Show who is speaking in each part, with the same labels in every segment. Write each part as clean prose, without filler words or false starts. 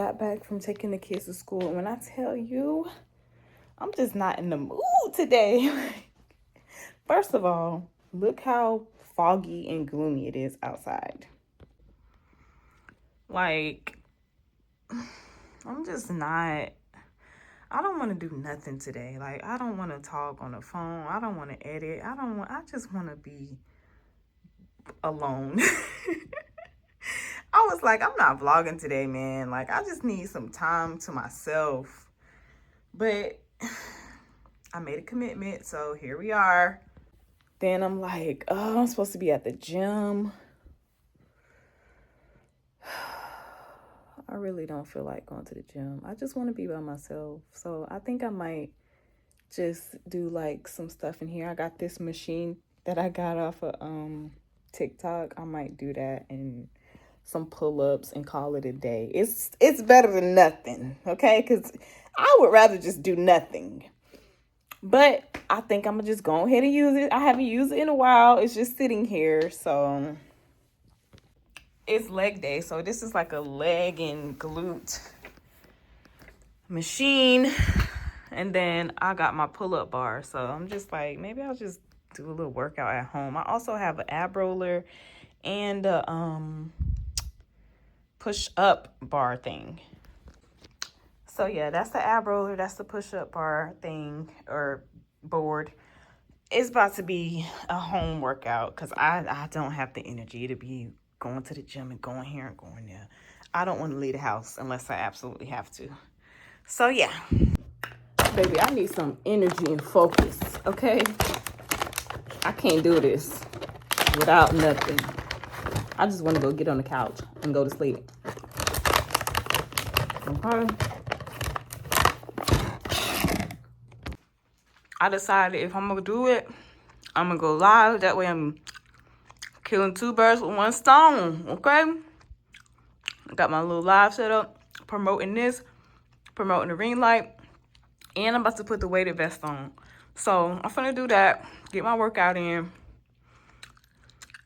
Speaker 1: got back from taking the kids to school. And when I tell you, I'm just not in the mood today. First of all, look how foggy and gloomy it is outside. Like, I'm just not, I don't want to do nothing today. Like, I don't want to talk on the phone. I don't want to edit. I just want to be alone. I was like, I'm not vlogging today, man. Like, I just need some time to myself. But I made a commitment, so here we are. Then I'm like, oh, I'm supposed to be at the gym. I really don't feel like going to the gym. I just want to be by myself. So I think I might just do like some stuff in here. I got this machine that I got off of TikTok. I might do that and some pull-ups and call it a day. It's better than nothing, okay? Because I would rather just do nothing. But I think I'm gonna just go ahead and use it. I haven't used it in a while. It's just sitting here. So it's leg day. So this is like a leg and glute machine. And then I got my pull-up bar. So I'm just like, maybe I'll just do a little workout at home. I also have an ab roller and a push-up bar thing. So yeah, that's the ab roller. That's the push-up bar thing or board. It's about to be a home workout because I don't have the energy to be going to the gym and going here and going there. I don't want to leave the house unless I absolutely have to. So yeah. Baby, I need some energy and focus, okay? I can't do this without nothing. I just want to go get on the couch and go to sleep. Okay? I decided if I'm going to do it, I'm going to go live. That way I'm killing two birds with one stone, okay? I got my little live set up, promoting this, promoting the ring light, and I'm about to put the weighted vest on. So I'm finna do that, get my workout in,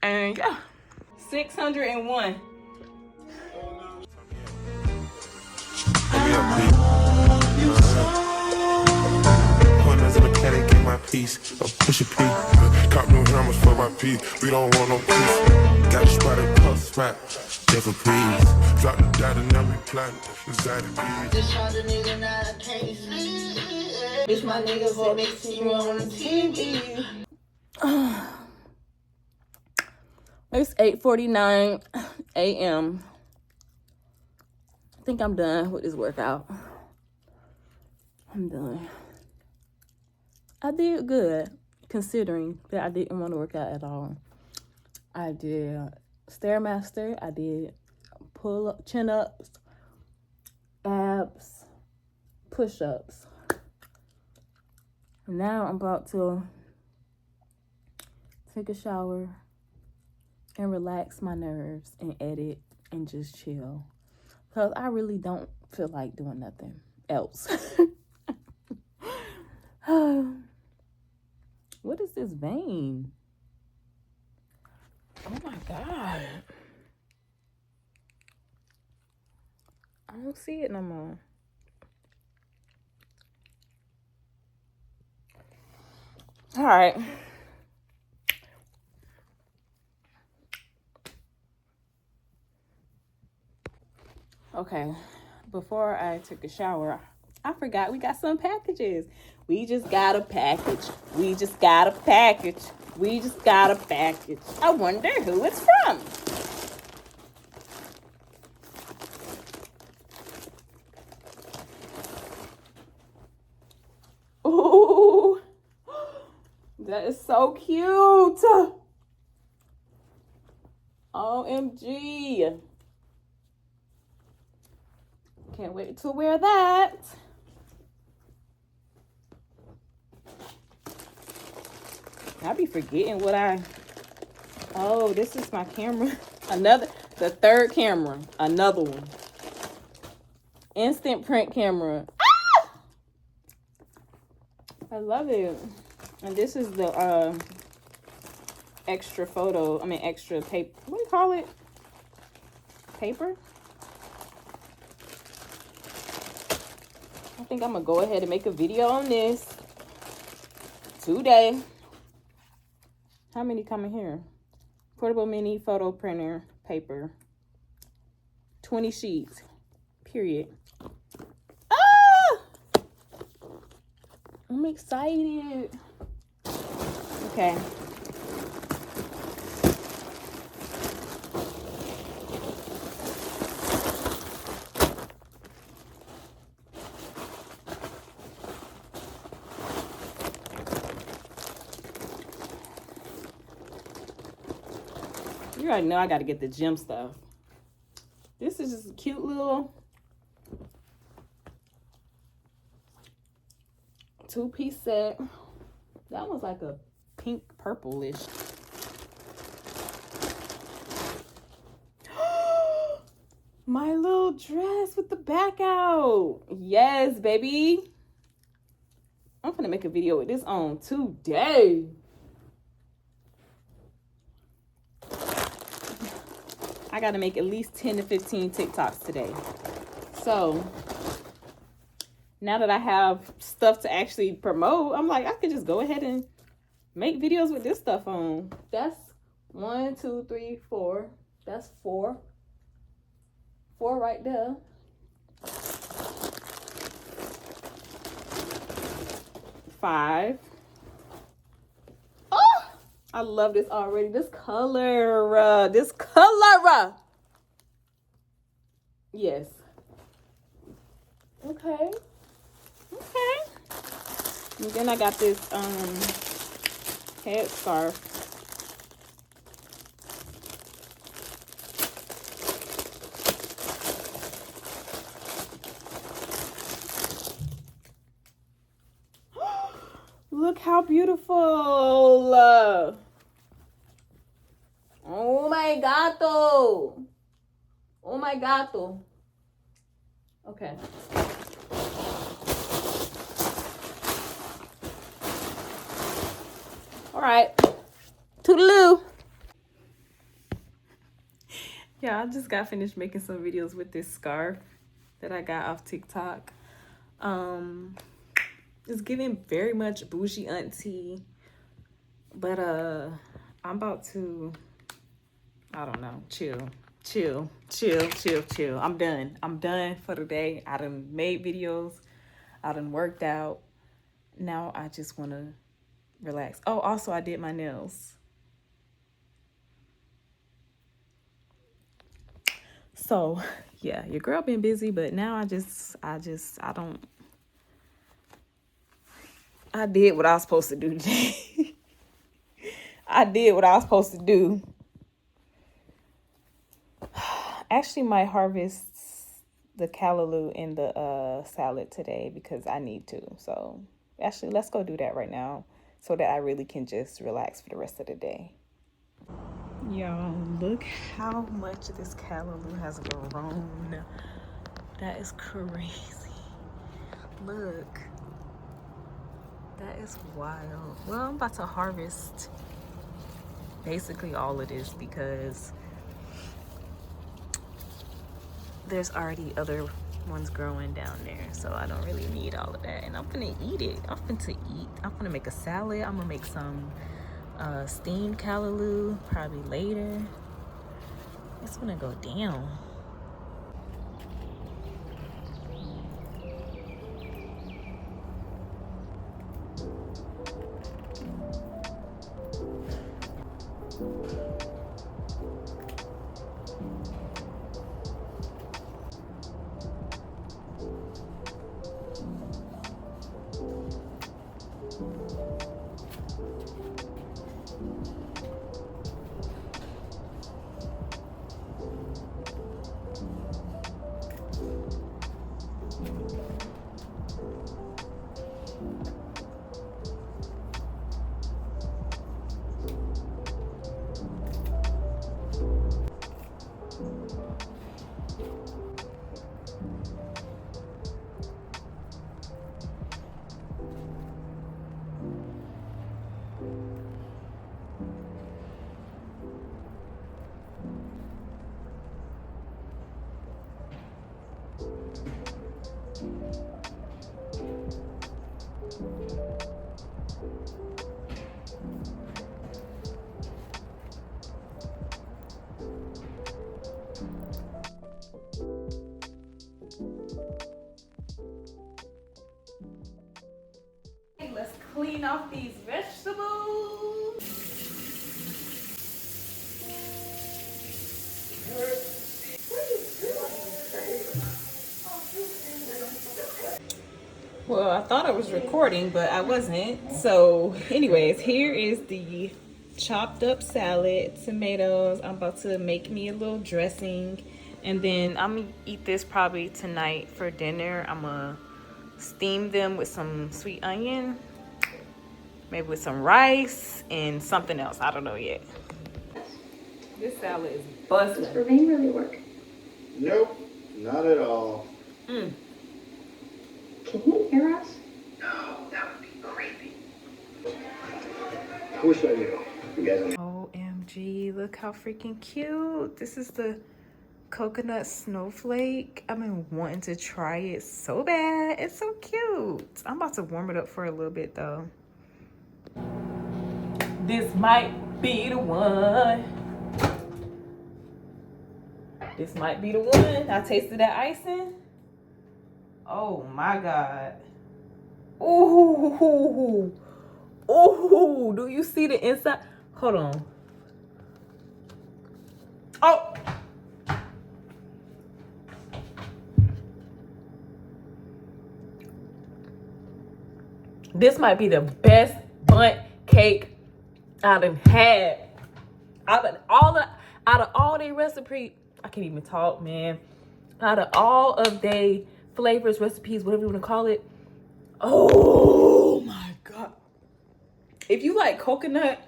Speaker 1: and yeah. 601.
Speaker 2: Corners of mechanic in my piece, a push a P. Cop no hammers for my P. We don't want no peace. Got a spotted puff smack, different please. Drop the dot and every plan inside the beat. This other nigga now I can't sleep. Bitch, my nigga for me see me on the TV.
Speaker 1: It's 8:49 a.m. I think I'm done with this workout. I'm done. I did good, considering that I didn't want to work out at all. I did Stairmaster. I did pull-up, chin-ups, abs, push-ups. Now I'm about to take a shower and relax my nerves and edit and just chill. Because I really don't feel like doing nothing else. What is this vein? Oh my God. I don't see it no more. All right. Okay. Before I took a shower, I forgot we got some packages. We just got a package. We just got a package. We just got a package. I wonder who it's from. Ooh, that is so cute. OMG. Can't wait to wear that. I be forgetting what oh, this is my camera. The third camera. Another one. Instant print camera. Ah! I love it. And this is the extra paper. What do you call it? Paper? think I'm gonna go ahead and make a video on this today. How many come in here? Portable mini photo printer paper. 20 sheets. Period. Ah! I'm excited. Okay. You already know I gotta get the gym stuff. This is just a cute little 2-piece set. That was like a pink purplish. My little dress with the back out. Yes, baby. I'm gonna make a video with this on today. I gotta make at least 10 to 15 TikToks today. So now that I have stuff to actually promote, I'm like, I could just go ahead and make videos with this stuff on. That's 1, 2, 3, 4. That's 4. 4 right there. 5. Oh, I love this already. This color. Yes. Okay. And then I got this head scarf. Look how beautiful. Oh my gato. Oh my gato. Okay. All right. Toodaloo. Yeah, I just got finished making some videos with this scarf that I got off TikTok. It's giving very much bougie auntie, but I'm about to, I don't know, chill. I'm done for the day. I done made videos. I done worked out. Now I just want to relax. Oh, also I did my nails. So yeah, your girl been busy, but now I did what I was supposed to do today. I did what I was supposed to do. Actually, might harvest the callaloo in the salad today because I need to. So actually, let's go do that right now so that I really can just relax for the rest of the day. Y'all, look how much this callaloo has grown. That is crazy. Look. That is wild. Well, I'm about to harvest basically all of this because there's already other ones growing down there. So I don't really need all of that. And I'm gonna eat it. I'm gonna make a salad. I'm gonna make some steamed callaloo probably later. It's gonna go down. clean off these vegetables. Well, I thought I was recording, but I wasn't. So, anyways, here is the chopped up salad, tomatoes. I'm about to make me a little dressing. And then I'm gonna eat this probably tonight for dinner. I'm gonna steam them with some sweet onion, maybe with some rice and something else. I don't know yet. This salad is busting.
Speaker 3: Does vervain really work?
Speaker 4: Nope, not at all.
Speaker 3: Can he hear us?
Speaker 4: No, that would be creepy. I wish I knew. You guys know.
Speaker 1: OMG, look how freaking cute. This is the coconut snowflake. I've been wanting to try it so bad. It's so cute. I'm about to warm it up for a little bit though. This might be the one. This might be the one. I tasted that icing. Oh my God. Ooh. Ooh. Do you see the inside? Hold on. Oh. This might be the best bundt cake I've had. Out of all their recipes, I can't even talk, man. Out of all of their flavors, recipes, whatever you want to call it. Oh my God. If you like coconut,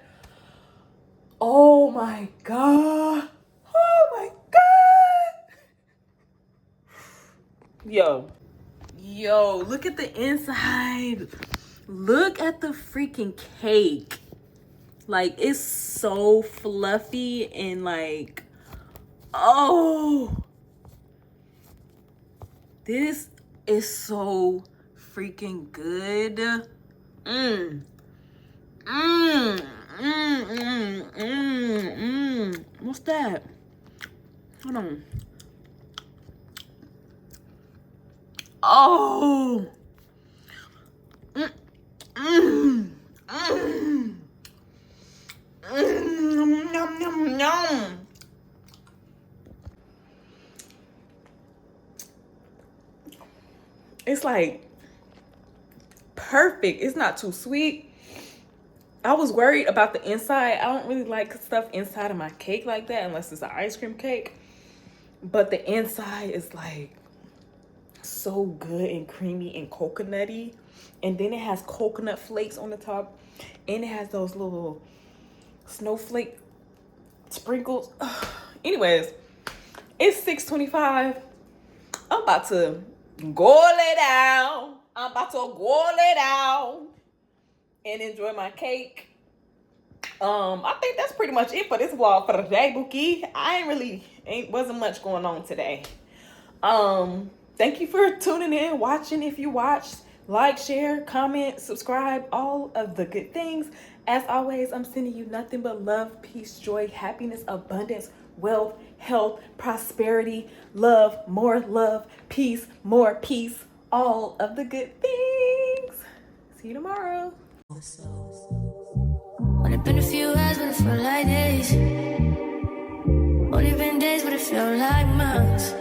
Speaker 1: oh my God. Oh my God. Yo, look at the inside. Look at the freaking cake. Like, it's so fluffy and like, oh. This is so freaking good. What's that? Hold on. Oh. Yum. It's like perfect. It's not too sweet. I was worried about the inside. I don't really like stuff inside of my cake like that unless it's an ice cream cake. But the inside is like so good and creamy and coconutty. And then it has coconut flakes on the top. And it has those little snowflake sprinkles. Anyways, it's 6:25. I'm about to go lay down. I'm about to go lay down and enjoy my cake. I think that's pretty much it for this vlog for today, Bookie. Wasn't much going on today. Thank you for tuning in, watching. If you watched, like, share, comment, subscribe, all of the good things. As always, I'm sending you nothing but love, peace, joy, happiness, abundance, wealth, health, prosperity, love, more peace, more peace, all of the good things. See you tomorrow.
Speaker 5: Only been a few hours, but it felt like days. Only been days, but it felt like months.